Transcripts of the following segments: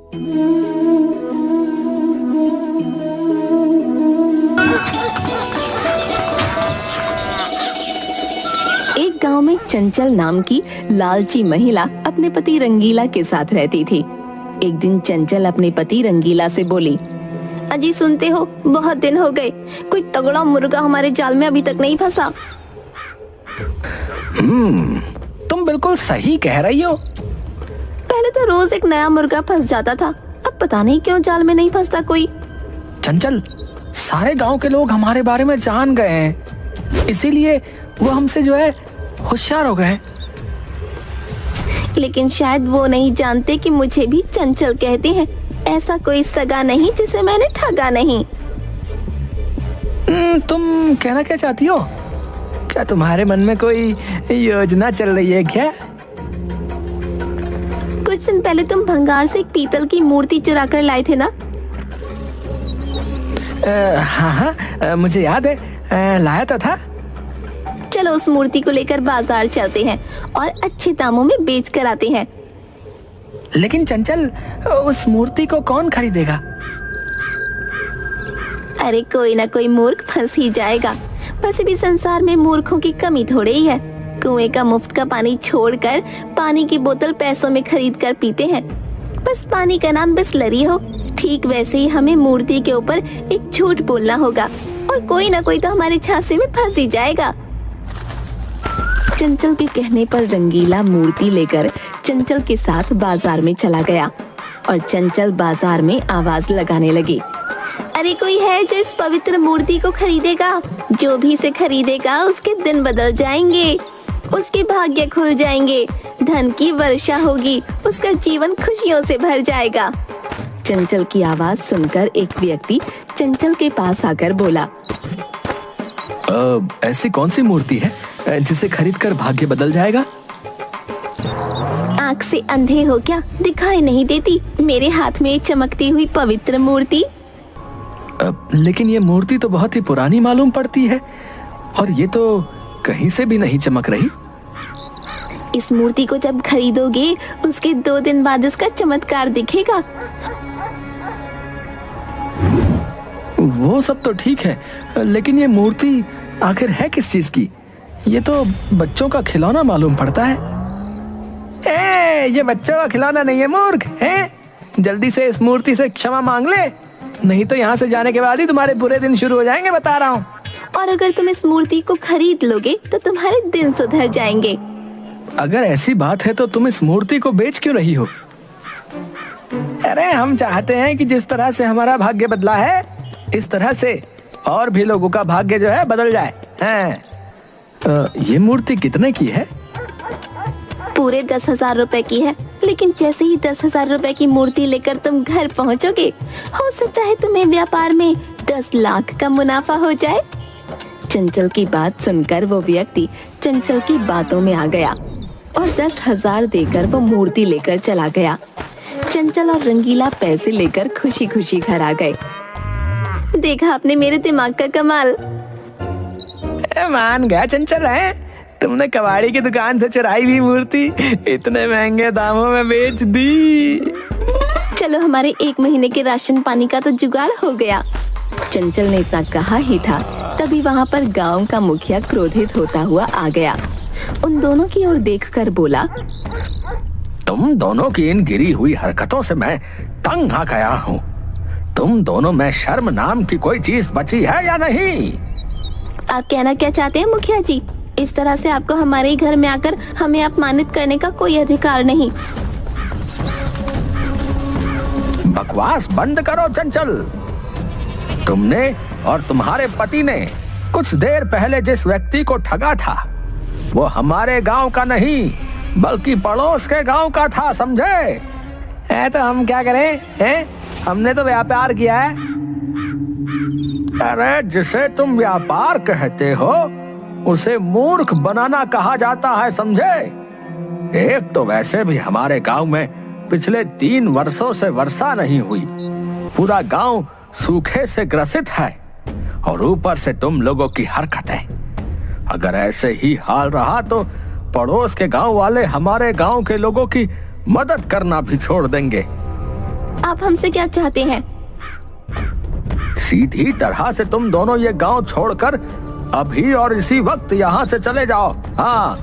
एक गांव में चंचल नाम की लालची महिला अपने पति रंगीला के साथ रहती थी। एक दिन चंचल अपने पति रंगीला से बोली, अजी सुनते हो, बहुत दिन हो गए, कोई तगड़ा मुर्गा हमारे जाल में अभी तक नहीं फंसा। तुम बिल्कुल सही कह रही हो। पहले तो रोज एक नया मुर्गा फंस जाता था, अब पता नहीं क्यों जाल में नहीं फंसता कोई। चंचल, सारे गांव के लोग हमारे बारे में जान गए हैं, इसीलिए वो हमसे जो है होशियार हो गए। लेकिन शायद वो नहीं जानते कि मुझे भी चंचल कहते हैं। ऐसा कोई सगा नहीं जिसे मैंने ठगा नहीं। तुम कहना क्या चाहती हो? क्या तुम्हारे मन में कोई योजना चल रही है क्या? कुछ दिन पहले तुम भंगार से एक पीतल की मूर्ति चुरा कर लाए थे ना? हाँ, मुझे याद है, लाया तो था। चलो उस मूर्ति को लेकर बाजार चलते हैं और अच्छे दामों में बेच कर आते हैं। लेकिन चंचल, उस मूर्ति को कौन खरीदेगा? अरे कोई ना कोई मूर्ख फंस ही जाएगा। वैसे भी संसार में मूर्खों की कमी थोड़ी ही है। कुएं का मुफ्त का पानी छोड़कर पानी की बोतल पैसों में खरीद कर पीते हैं। बस पानी का नाम बिसलरी हो। ठीक वैसे ही हमें मूर्ति के ऊपर एक झूठ बोलना होगा और कोई ना कोई तो हमारे झांसे में फंस ही जाएगा। चंचल के कहने पर रंगीला मूर्ति लेकर चंचल के साथ बाजार में चला गया और चंचल बाजार में आवाज लगाने लगी, अरे कोई है जो इस पवित्र मूर्ति को खरीदेगा? जो भी इसे खरीदेगा उसके दिन बदल जाएंगे, उसके भाग्य खुल जाएंगे, धन की वर्षा होगी, उसका जीवन खुशियों से भर जाएगा। चंचल की आवाज सुनकर एक व्यक्ति चंचल के पास आकर बोला, ऐसी कौन सी मूर्ति है जिसे खरीदकर भाग्य बदल जाएगा? आँख से अंधे हो क्या? दिखाई नहीं देती मेरे हाथ में चमकती हुई पवित्र मूर्ति? लेकिन ये मूर्ति तो बहुत ही पुरानी मालूम पड़ती है और ये तो कहीं से भी नहीं चमक रही। इस मूर्ति को जब खरीदोगे उसके 2 दिन बाद इसका चमत्कार दिखेगा। वो सब तो ठीक है, लेकिन ये मूर्ति आखिर है किस चीज की? ये तो बच्चों का खिलौना मालूम पड़ता है। ये बच्चों का खिलौना नहीं है मूर्ख, है? जल्दी से इस मूर्ति से क्षमा मांग ले, नहीं तो यहाँ से जाने के बाद ही तुम्हारे बुरे दिन शुरू हो जाएंगे, बता रहा हूँ। और अगर तुम इस मूर्ति को खरीद लोगे तो तुम्हारे दिन सुधर जाएंगे। अगर ऐसी बात है तो तुम इस मूर्ति को बेच क्यों रही हो? अरे हम चाहते हैं कि जिस तरह से हमारा भाग्य बदला है इस तरह से और भी लोगों का भाग्य जो है बदल जाए। ये मूर्ति कितने की है? पूरे 10,000 रुपए की है। लेकिन जैसे ही 10,000 रुपए की मूर्ति लेकर तुम घर पहुंचोगे, हो सकता है तुम्हें व्यापार में 10 लाख का मुनाफा हो जाए। चंचल की बात सुनकर वो व्यक्ति चंचल की बातों में आ गया और 10,000 देकर वो मूर्ति लेकर चला गया। चंचल और रंगीला पैसे लेकर खुशी खुशी घर आ गए। देखा आपने मेरे दिमाग का कमाल। मान गया चंचल, है तुमने कबाड़ी की दुकान से चुराई हुई मूर्ति इतने महंगे दामों में बेच दी। चलो हमारे 1 महीने के राशन पानी का तो जुगाड़ हो गया। चंचल ने इतना कहा ही था तभी वहाँ पर गांव का मुखिया क्रोधित होता हुआ आ गया। उन दोनों की ओर देखकर बोला, तुम दोनों की इन गिरी हुई हरकतों से मैं तंग आ गया हूँ। तुम दोनों में शर्म नाम की कोई चीज बची है या नहीं? आप कहना क्या चाहते हैं मुखिया जी? इस तरह से आपको हमारे घर में आकर हमें अपमानित करने का कोई अधिकार नहीं। बकवास बंद करो चंचल। तुमने और तुम्हारे पति ने कुछ देर पहले जिस व्यक्ति को ठगा था वो हमारे गांव का नहीं बल्कि पड़ोस के गांव का था, समझे? तो हम क्या करें, हैं? हमने तो व्यापार किया है। अरे जिसे तुम व्यापार कहते हो उसे मूर्ख बनाना कहा जाता है, समझे? एक तो वैसे भी हमारे गांव में पिछले 3 वर्षों से वर्षा नहीं हुई, पूरा गांव सूखे से ग्रसित है और ऊपर से तुम लोगों की हरकतें। अगर ऐसे ही हाल रहा तो पड़ोस के गांव वाले हमारे गांव के लोगों की मदद करना भी छोड़ देंगे। आप हमसे क्या चाहते हैं? सीधी तरह से तुम दोनों ये गांव छोड़कर अभी और इसी वक्त यहाँ से चले जाओ। हाँ,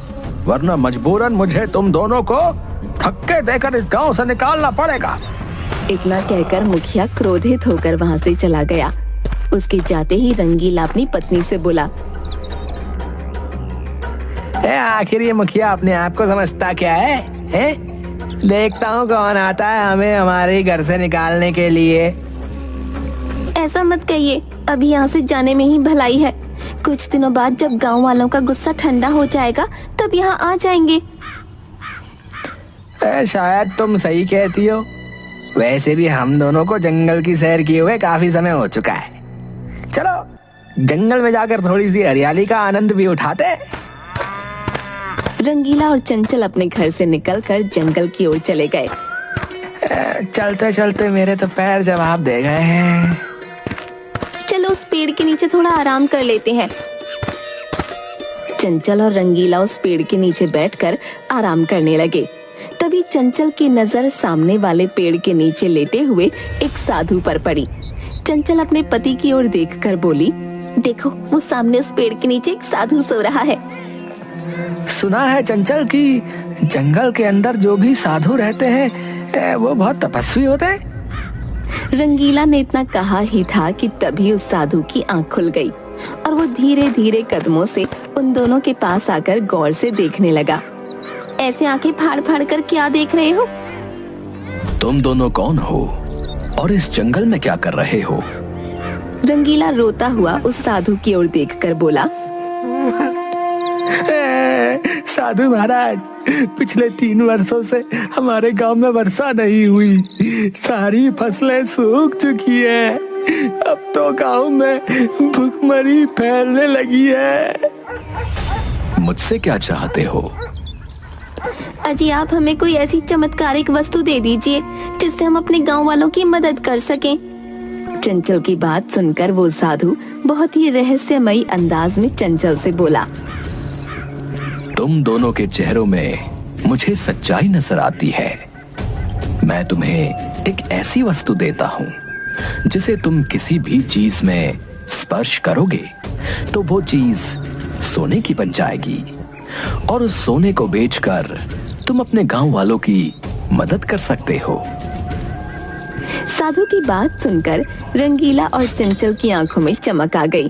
वरना मजबूरन मुझे तुम दोनों को धक्के देकर इस गांव से निकालना पड़ेगा। इतना कहकर मुखिया क्रोधित होकर वहाँ से चला गया। उसके जाते ही रंगीला अपनी पत्नी से बोला, आखिर ये मुखिया अपने आप को समझता क्या है? देखता हूँ कौन आता है हमें हमारे घर से निकालने के लिए। ऐसा मत कहिए, अभी यहाँ से जाने में ही भलाई है। कुछ दिनों बाद जब गांव वालों का गुस्सा ठंडा हो जाएगा तब यहाँ आ जाएंगे। शायद तुम सही कहती हो। वैसे भी हम दोनों को जंगल की सैर किए हुए काफी समय हो चुका है। चलो जंगल में जाकर थोड़ी सी हरियाली का आनंद भी उठाते। रंगीला और चंचल अपने घर से निकलकर जंगल की ओर चले गए। चलते चलते मेरे तो पैर जवाब दे गए हैं। चलो उस पेड़ के नीचे थोड़ा आराम कर लेते हैं। चंचल और रंगीला उस पेड़ के नीचे बैठकर आराम करने लगे। तभी चंचल की नजर सामने वाले पेड़ के नीचे लेटे हुए एक साधु पर पड़ी। चंचल अपने पति की ओर देखकर बोली, देखो वो सामने उस पेड़ के नीचे एक साधु सो रहा है। सुना है चंचल कि जंगल के अंदर जो भी साधु रहते हैं वो बहुत तपस्वी होते हैं। रंगीला ने इतना कहा ही था कि तभी उस साधु की आंख खुल गई और वो धीरे धीरे कदमों से उन दोनों के पास आकर गौर से देखने लगा। ऐसे आंखें फाड़ फाड़ कर क्या देख रहे हो? तुम दोनों कौन हो और इस जंगल में क्या कर रहे हो? रंगीला रोता हुआ उस साधु की ओर देखकर बोला, साधु महाराज, पिछले 3 वर्षों से हमारे गांव में वर्षा नहीं हुई। सारी फसलें सूख चुकी है। अब तो गांव में भूखमरी फैलने लगी है। मुझसे क्या चाहते हो? अजी आप हमें कोई ऐसी चमत्कारिक वस्तु दे दीजिए जिससे हम अपने गांव वालों की मदद कर सकें। चंचल की बात सुनकर वो साधु बहुत ही रहस्यमयी अंदाज में चंचल से बोला, तुम दोनों के चेहरों में मुझे सच्चाई नजर आती है। मैं तुम्हें एक ऐसी वस्तु देता हूँ जिसे तुम किसी भी चीज में स्पर्श करोगे तो वो चीज सोने की बन जाएगी और उस सोने को बेचकर तुम अपने गांव वालों की मदद कर सकते हो। साधु की बात सुनकर रंगीला और चंचल की आंखों में चमक आ गई।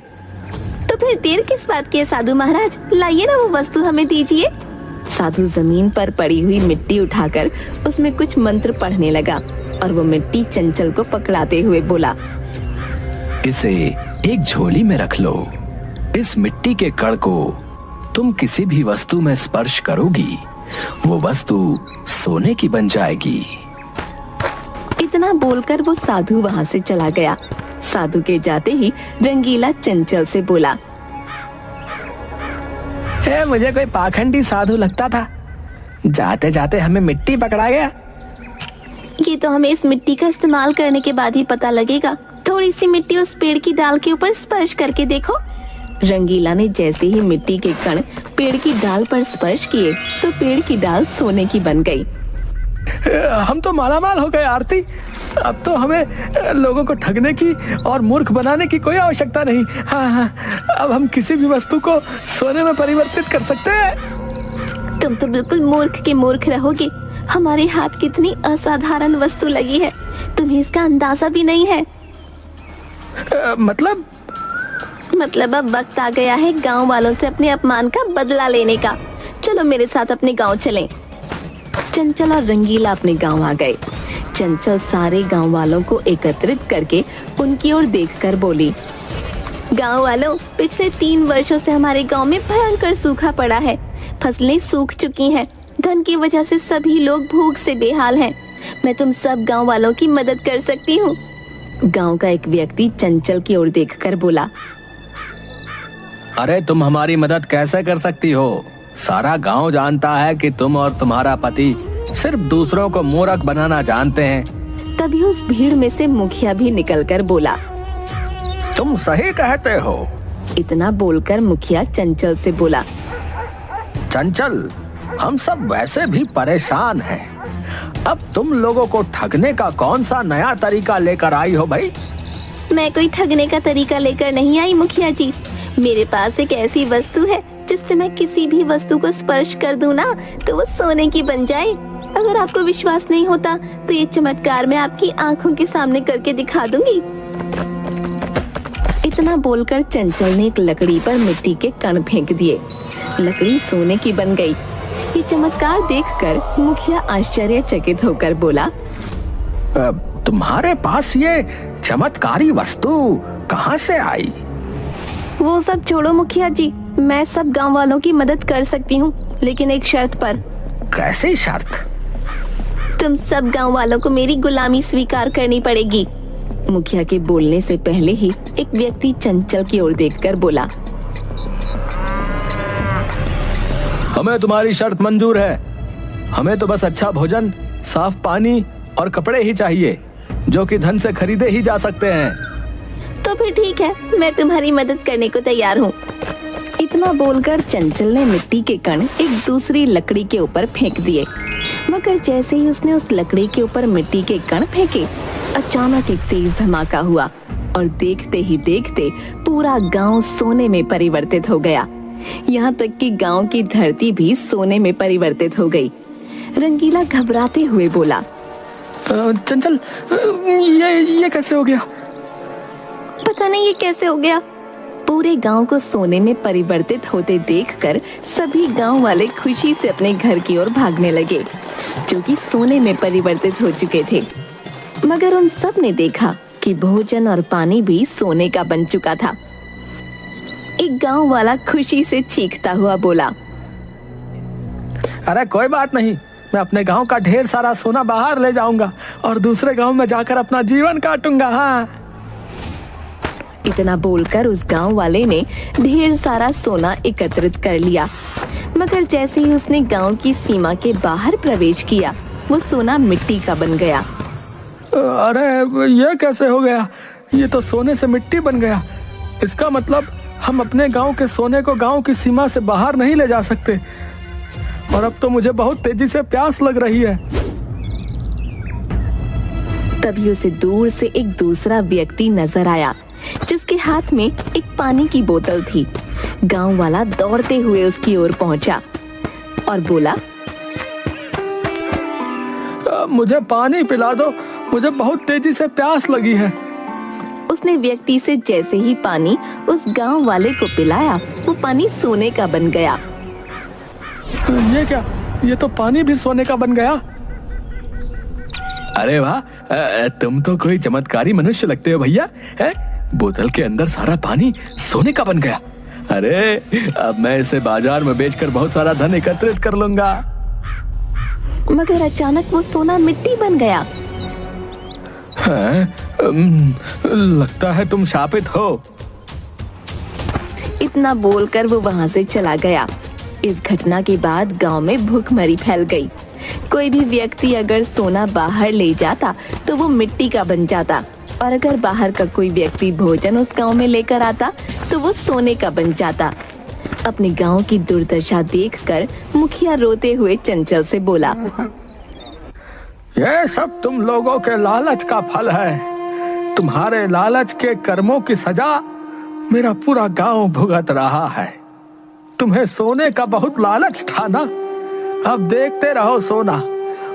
तो फिर देर किस बात की है साधु महाराज, लाइए ना वो वस्तु हमें दीजिए। साधु जमीन पर पड़ी हुई मिट्टी उठाकर उसमें कुछ मंत्र पढ़ने लगा और वो मिट्टी चंचल को पकड़ाते हुए बोला, इसे एक झोली में रख लो। इस मिट्टी के कण को तुम किसी भी वस्तु में स्पर्श करोगी, वो वस्तु सोने की बन जाएगी। इतना बोलकर वो साधु वहाँ से चला गया। साधु के जाते ही रंगीला चंचल से बोला, मुझे कोई पाखंडी साधु लगता था, जाते जाते हमें मिट्टी पकड़ा गया। ये तो हमें इस मिट्टी का इस्तेमाल करने के बाद ही पता लगेगा। थोड़ी सी मिट्टी उस पेड़ की डाल के ऊपर स्पर्श करके देखो। रंगीला ने जैसे ही मिट्टी के कण पेड़ की डाल पर स्पर्श किए तो पेड़ की डाल सोने की बन गई। हम तो मालामाल हो गए आरती। अब तो हमें लोगों को ठगने की और मूर्ख बनाने की कोई आवश्यकता नहीं। हाँ, अब हम किसी भी वस्तु को सोने में परिवर्तित कर सकते हैं। तुम तो बिल्कुल मूर्ख के मूर्ख रहोगे। हमारे हाथ कितनी असाधारण वस्तु लगी है, तुम्हें इसका अंदाजा भी नहीं है। मतलब अब वक्त आ गया है गांव वालों से अपने अपमान का बदला लेने का। चलो मेरे साथ अपने गांव चलें। चंचल और रंगीला अपने गांव आ गए। चंचल सारे गांव वालों को एकत्रित करके उनकी ओर देखकर बोली, गांव वालों, पिछले 3 वर्षों से हमारे गांव में भयंकर सूखा पड़ा है। फसलें सूख चुकी हैं। धन की वजह से सभी लोग भूख से बेहाल हैं। मैं तुम सब गांव वालों की मदद कर सकती हूँ। गांव का एक व्यक्ति चंचल की ओर देखकर बोला, अरे तुम हमारी मदद कैसे कर सकती हो? सारा गांव जानता है कि तुम और तुम्हारा पति सिर्फ दूसरों को मूर्ख बनाना जानते हैं। तभी उस भीड़ में से मुखिया भी निकलकर बोला, तुम सही कहते हो। इतना बोलकर मुखिया चंचल से बोला, चंचल, हम सब वैसे भी परेशान हैं। अब तुम लोगों को ठगने का कौन सा नया तरीका लेकर आई हो भाई? मैं कोई ठगने का तरीका लेकर नहीं आई मुखिया जी। मेरे पास एक ऐसी वस्तु है जिससे मैं किसी भी वस्तु को स्पर्श कर दूं ना तो वो सोने की बन जाए। अगर आपको विश्वास नहीं होता तो ये चमत्कार मैं आपकी आंखों के सामने करके दिखा दूंगी। इतना बोलकर चंचल ने एक लकड़ी पर मिट्टी के कण फेंक दिए। लकड़ी सोने की बन गई। ये चमत्कार देखकर मुखिया आश्चर्यचकित होकर बोला, तुम्हारे पास ये चमत्कारी वस्तु कहाँ से आई? वो सब छोड़ो मुखिया जी, मैं सब गांव वालों की मदद कर सकती हूँ, लेकिन एक शर्त पर। कैसी शर्त? तुम सब गांव वालों को मेरी गुलामी स्वीकार करनी पड़ेगी। मुखिया के बोलने से पहले ही एक व्यक्ति चंचल की ओर देखकर बोला, हमें तुम्हारी शर्त मंजूर है। हमें तो बस अच्छा भोजन, साफ पानी और कपड़े ही चाहिए, जो कि धन से खरीदे ही जा सकते हैं। तो फिर ठीक है, मैं तुम्हारी मदद करने को तैयार हूँ। इतना बोलकर चंचल ने मिट्टी के कण एक दूसरी लकड़ी के ऊपर फेंक दिए। मगर जैसे ही उसने उस लकड़ी के ऊपर मिट्टी के कण फेंके, अचानक एक तेज धमाका हुआ और देखते ही देखते पूरा गांव सोने में परिवर्तित हो गया। यहाँ तक कि गांव की धरती भी सोने में परिवर्तित हो गई। रंगीला घबराते हुए बोला, चंचल, ये कैसे हो गया? पता नहीं ये कैसे हो गया। पूरे गांव को सोने में परिवर्तित होते देखकर सभी गांव वाले खुशी से अपने घर की ओर भागने लगे, जो कि सोने में परिवर्तित हो चुके थे। मगर उन सब ने देखा कि भोजन और पानी भी सोने का बन चुका था। एक गांव वाला खुशी से चीखता हुआ बोला, अरे कोई बात नहीं, मैं अपने गांव का ढेर सारा सोना बाहर ले जाऊंगा और दूसरे गांव में जाकर अपना जीवन काटूंगा। हाँ। इतना बोलकर उस गांव वाले ने ढेर सारा सोना एकत्रित कर लिया। मगर जैसे ही उसने गांव की सीमा के बाहर प्रवेश किया, वो सोना मिट्टी का बन गया। अरे ये कैसे हो गया? ये तो सोने से मिट्टी बन गया। इसका मतलब हम अपने गांव के सोने को गांव की सीमा से बाहर नहीं ले जा सकते। और अब तो मुझे बहुत तेजी से प्यास लग रही है। तभी उसे दूर से एक दूसरा व्यक्ति नजर आया, जिसके हाथ में एक पानी की बोतल थी। गांव वाला दौड़ते हुए उसकी ओर पहुंचा और बोला, मुझे पानी पिला दो, मुझे बहुत तेजी से प्यास लगी है। उसने व्यक्ति से जैसे ही पानी उस गांव वाले को पिलाया, वो पानी सोने का बन गया। ये क्या? ये तो पानी भी सोने का बन गया। अरे वाह, तुम तो कोई चमत्कारी मनुष्य लगते हो भैया। बोतल के अंदर सारा पानी सोने का बन गया। अरे अब मैं इसे बाजार में बेचकर बहुत सारा धन एकत्रित कर लूंगा। मगर अचानक वो सोना मिट्टी बन गया। लगता है तुम शापित हो। इतना बोलकर वो वहां से चला गया। इस घटना के बाद गांव में भूखमरी फैल गई। कोई भी व्यक्ति अगर सोना बाहर ले जाता तो वो मिट्टी का बन जाता, और अगर बाहर का कोई व्यक्ति भोजन उस गांव में लेकर आता तो वो सोने का बन जाता। अपने गांव की दुर्दशा देखकर मुखिया रोते हुए चंचल से बोला, ये सब तुम लोगों के लालच का फल है। तुम्हारे लालच के कर्मों की सजा मेरा पूरा गांव भुगत रहा है। तुम्हें सोने का बहुत लालच था ना? अब देखते रहो सोना,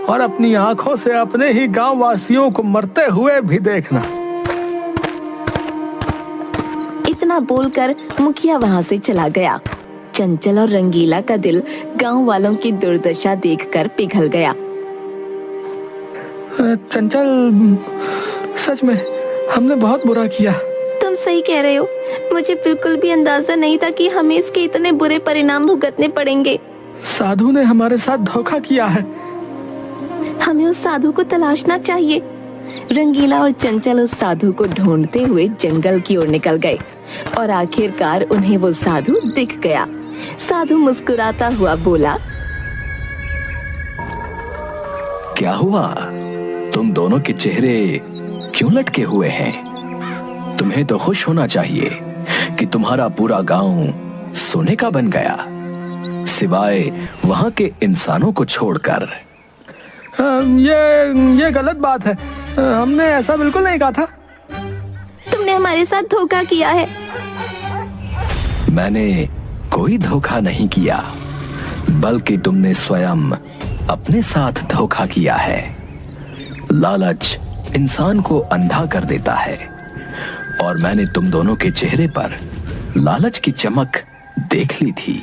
और अपनी आंखों से अपने ही गांव वासियों को मरते हुए भी देखना। इतना बोलकर मुखिया वहां से चला गया। चंचल और रंगीला का दिल गांव वालों की दुर्दशा देखकर पिघल गया। चंचल, सच में हमने बहुत बुरा किया। तुम सही कह रहे हो। मुझे बिल्कुल भी अंदाजा नहीं था कि हमें इसके इतने बुरे परिणाम भुगतने पड़ेंगे। साधु ने हमारे साथ धोखा किया है। हमें उस साधु को तलाशना चाहिए। रंगीला और चंचल उस साधु को ढूंढते हुए जंगल की ओर निकल गए, और आखिरकार उन्हें वो साधु दिख गया। साधु मुस्कुराता हुआ बोला, क्या हुआ? तुम दोनों के चेहरे क्यों लटके हुए हैं? तुम्हें तो खुश होना चाहिए कि तुम्हारा पूरा गांव सोने का बन गया, सिवाय वहां के इंसानों को छोड़कर। ये गलत बात है। हमने ऐसा बिल्कुल नहीं कहा था। तुमने हमारे साथ धोखा किया है। मैंने कोई धोखा नहीं किया, बल्कि तुमने स्वयं अपने साथ धोखा किया है। लालच इंसान को अंधा कर देता है, और मैंने तुम दोनों के चेहरे पर लालच की चमक देख ली थी।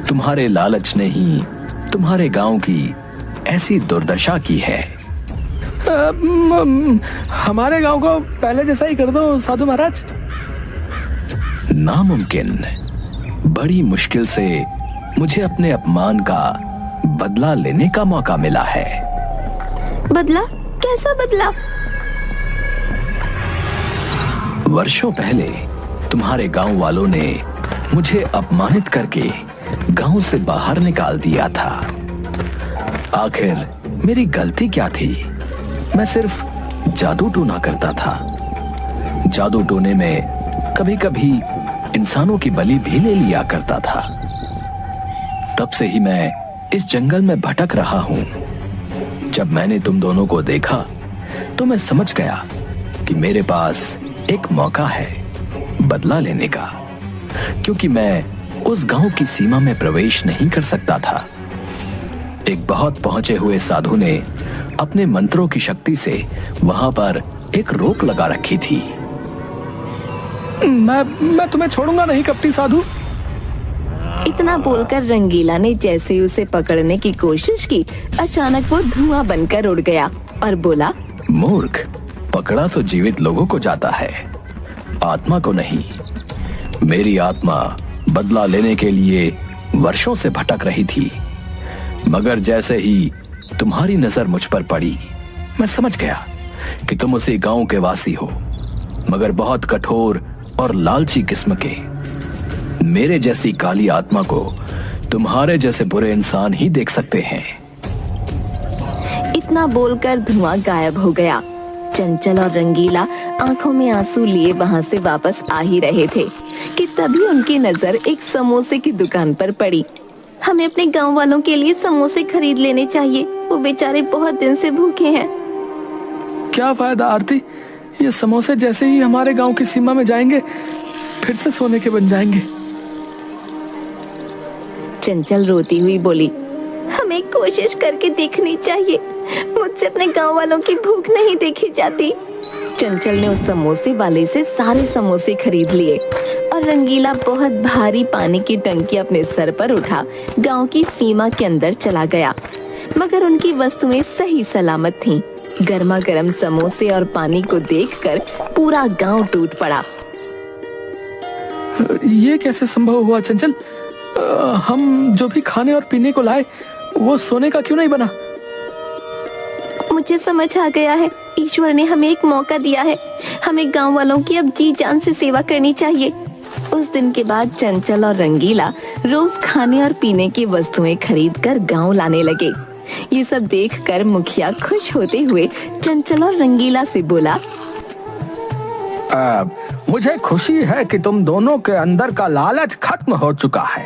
तुम्हारे लालच ने ही तुम्हारे गांव की ऐसी दुर्दशा की है। हमारे गांव को पहले जैसा ही कर दो साधु महाराज। नामुमकिन। बड़ी मुश्किल से मुझे अपने अपमान का बदला लेने का मौका मिला है। बदला? कैसा बदला? वर्षों पहले तुम्हारे गांव वालों ने मुझे अपमानित करके गांव से बाहर निकाल दिया था। आखिर मेरी गलती क्या थी? मैं सिर्फ जादू टोना करता था। जादू टोने में कभी कभी इंसानों की बलि भी ले लिया करता था। तब से ही मैं इस जंगल में भटक रहा हूं। जब मैंने तुम दोनों को देखा तो मैं समझ गया कि मेरे पास एक मौका है बदला लेने का, क्योंकि मैं उस गांव की सीमा में प्रवेश नहीं कर सकता था। एक बहुत पहुंचे हुए साधु ने अपने मंत्रों की शक्ति से वहां पर एक रोक लगा रखी थी। मैं तुम्हें छोड़ूंगा नहीं कपटी साधु। इतना बोलकर रंगीला ने जैसे ही उसे पकड़ने की कोशिश की, अचानक वो धुआं बनकर उड़ गया और बोला, मूर्ख, पकड़ा तो जीवित लोगों को जाता है, आत्मा को नहीं। मेरी आत्मा बदला लेने के लिए वर्षों से भटक रही थी, मगर जैसे ही तुम्हारी नजर मुझ पर पड़ी, मैं समझ गया कि तुम उसी गांव के वासी हो, मगर बहुत कठोर और लालची किस्म के। मेरे जैसी काली आत्मा को तुम्हारे जैसे बुरे इंसान ही देख सकते हैं। इतना बोलकर धुआं गायब हो गया। चंचल और रंगीला आंखों में आंसू लिए वहां से वापस आ ही रहे थे कि तभी उनकी नजर एक समोसे की दुकान पर पड़ी। हमें अपने गांव वालों के लिए समोसे खरीद लेने चाहिए, वो बेचारे बहुत दिन से भूखे हैं। क्या फायदा आरती, ये समोसे जैसे ही हमारे गांव की सीमा में जाएंगे फिर से सोने के बन जाएंगे। चंचल रोती हुई बोली, हमें कोशिश करके देखनी चाहिए, मुझसे अपने गांव वालों की भूख नहीं देखी जाती। चंचल ने उस समोसे वाले से सारे समोसे खरीद लिए और रंगीला बहुत भारी पानी की टंकी अपने सर पर उठा गांव की सीमा के अंदर चला गया। मगर उनकी वस्तुएं सही सलामत थीं। गर्मा गर्म समोसे और पानी को देखकर पूरा गांव टूट पड़ा। ये कैसे संभव हुआ चंचल? हम जो भी खाने और पीने को लाए वो सोने का क्यों नहीं बना? मुझे समझ आ गया है, ईश्वर ने हमें एक मौका दिया है। हमें गांव वालों की अब जी जान से सेवा करनी चाहिए। उस दिन के बाद चंचल और रंगीला रोज खाने और पीने की वस्तुएं खरीदकर गांव लाने लगे। ये सब देखकर मुखिया खुश होते हुए चंचल और रंगीला से बोला, मुझे खुशी है कि तुम दोनों के अंदर का लालच खत्म हो चुका है।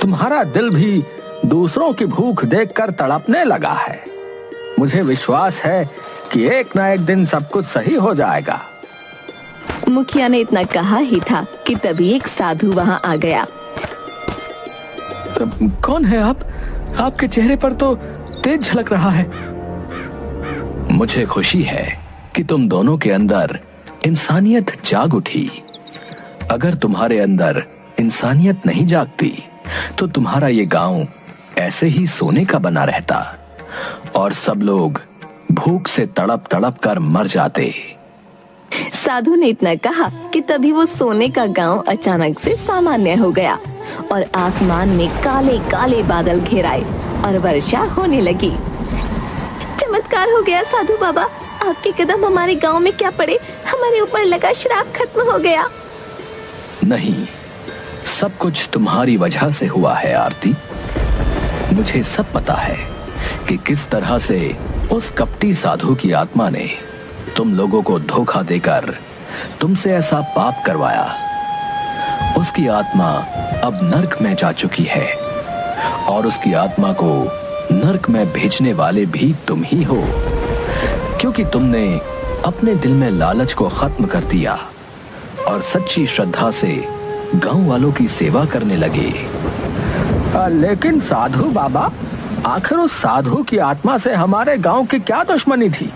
तुम्हारा दिल भी दूसरों की भूख देखकर तड़पने लगा है। मुझे विश्वास है कि एक ना एक दिन सब कुछ सही हो जाएगा। मुखिया ने इतना कहा ही था कि तभी एक साधु वहां आ गया। कौन है आप? आपके चेहरे पर तो तेज झलक रहा है। मुझे खुशी है कि तुम दोनों के अंदर इंसानियत जाग उठी। अगर तुम्हारे अंदर इंसानियत नहीं जागती तो तुम्हारा ये गांव ऐसे ही सोने का बना रहता और सब लोग भूख से तड़प तड़प कर मर जाते। साधु ने इतना कहा कि तभी वो सोने का गांव अचानक से सामान्य हो गया और आसमान में काले काले बादल घेर आए और वर्षा होने लगी। चमत्कार हो गया साधु बाबा, आपके कदम हमारे गांव में क्या पड़े, हमारे ऊपर लगा श्राप खत्म हो गया। नहीं, सब कुछ तुम्हारी वजह से हुआ है आरती। मुझे सब पता है कि किस तरह से उस कपटी साधु की आत्मा ने तुम लोगों को धोखा देकर तुमसे ऐसा पाप करवाया। उसकी आत्मा अब नर्क में जा चुकी है और उसकी आत्मा को नर्क में भेजने वाले भी तुम ही हो, क्योंकि तुमने अपने दिल में लालच को खत्म कर दिया और सच्ची श्रद्धा से गांव वालों की सेवा करने लगे। लेकिन साधु बाबा, आखिर उस साधु की आत्मा से हमारे गांव की क्या दुश्मनी थी?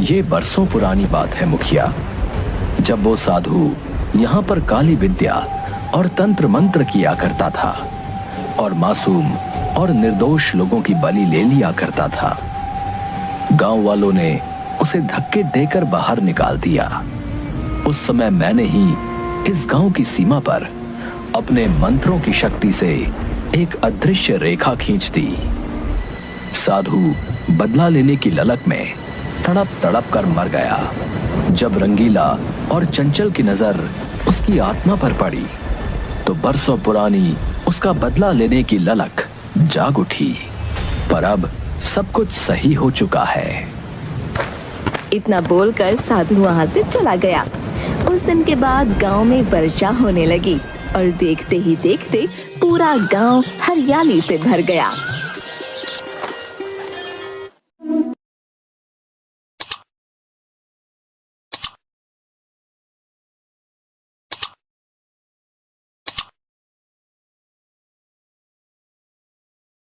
ये बरसों पुरानी बात है मुखिया, जब वो साधु यहाँ पर काली विद्या और तंत्र मंत्र किया करता था और मासूम और निर्दोष लोगों की बलि ले लिया करता था। गांव वालों ने उसे धक्के देकर बाहर निकाल दिया। उस समय मैंने ही इस गांव की सीमा पर अपने मंत्रों की शक्ति से एक अदृश्य रेखा खींच दी। साधु बदला लेने की ललक में तड़प तड़प कर मर गया। जब रंगीला और चंचल की नजर उसकी आत्मा पर पड़ी तो बरसों पुरानी उसका बदला लेने की ललक जाग उठी। पर अब सब कुछ सही हो चुका है। इतना बोलकर साधु वहाँ से चला गया। उस दिन के बाद गांव में वर्षा होने लगी और देखते ही देखते पूरा गांव हरियाली से भर गया।